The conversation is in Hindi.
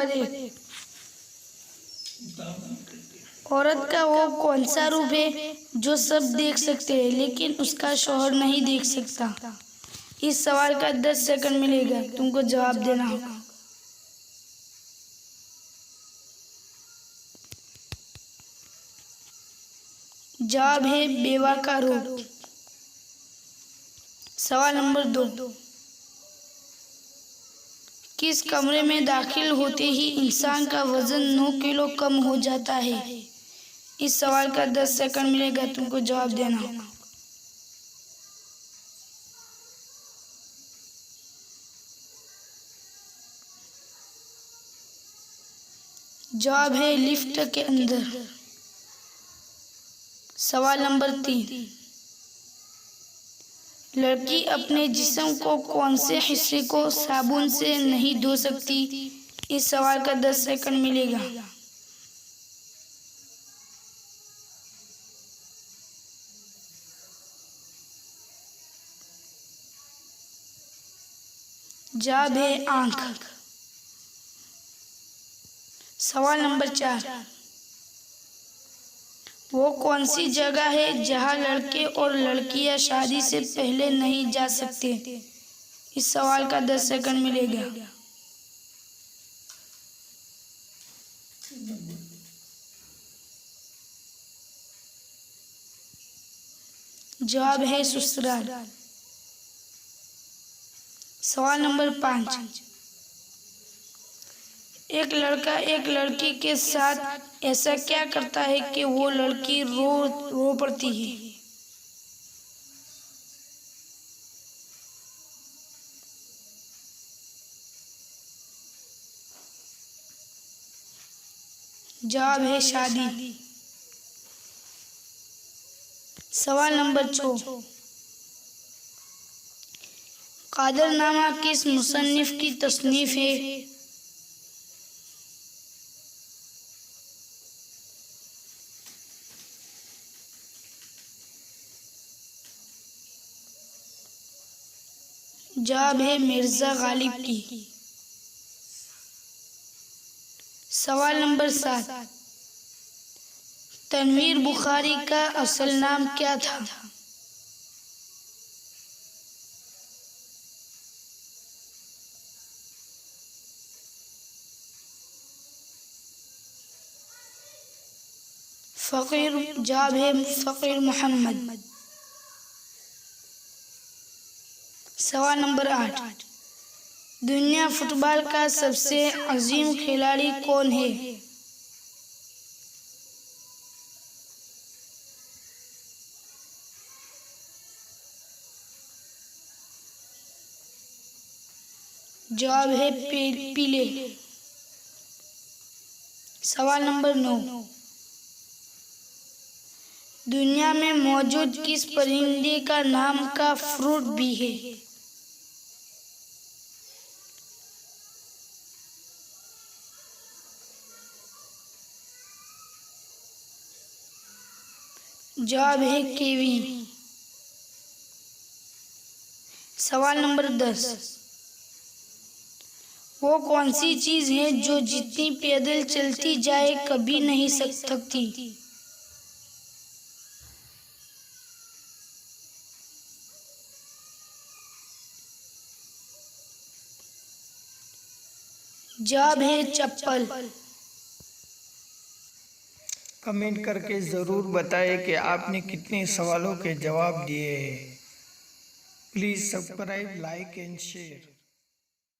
नंबर 1, औरत का वो कौन सा रूप है जो सब देख सकते हैं लेकिन उसका शौहर नहीं देख सकता? इस सवाल का 10 सेकंड मिलेगा, तुमको जवाब देना होगा। जवाब है बेवा का रूप। सवाल नंबर 2, किस कमरे में दाखिल होते ही इंसान का वजन 9 किलो कम हो जाता है? इस सवाल का 10 सेकंड मिलेगा, तुमको जवाब देना होगा। जवाब है लिफ्ट के अंदर। सवाल नंबर 3, लड़की अपने जिस्म को कौन से हिस्से को साबुन से नहीं धो सकती? इस सवाल का 10 सेकंड मिलेगा। जवाब है आंख। सवाल नंबर 4, वो कौन सी जगह है जहां लड़के और लड़कियां शादी से पहले नहीं जा सकते? इस सवाल का 10 सेकंड मिलेगा। जवाब है ससुराल। सवाल नंबर 5, एक लड़का एक लड़की के साथ ऐसा क्या करता है कि वो लड़की रो पड़ती है? जवाब है शादी। सवाल नंबर 6, कादरनामा किस मुसन्निफ की तसनीफ है? जवाब है मिर्जा गालिब की। सवाल नंबर 7, तनवीर बुखारी का असल नाम क्या था? फ़कीर। जवाब है फ़कीर मोहम्मद। सवाल नंबर 8, दुनिया फुटबॉल का सबसे अजीम खिलाड़ी कौन है? जवाब है पीले। सवाल नंबर 9, दुनिया में मौजूद किस परिंदे का नाम का फ्रूट भी है? जवाब है कीवी। सवाल नंबर 10, वो कौन सी चीज है जो जितनी पैदल चलती जाए कभी नहीं थकती? जवाब है चप्पल। कमेंट करके ज़रूर बताएं कि आपने कितने सवालों के जवाब दिए हैं। Please subscribe, like and share.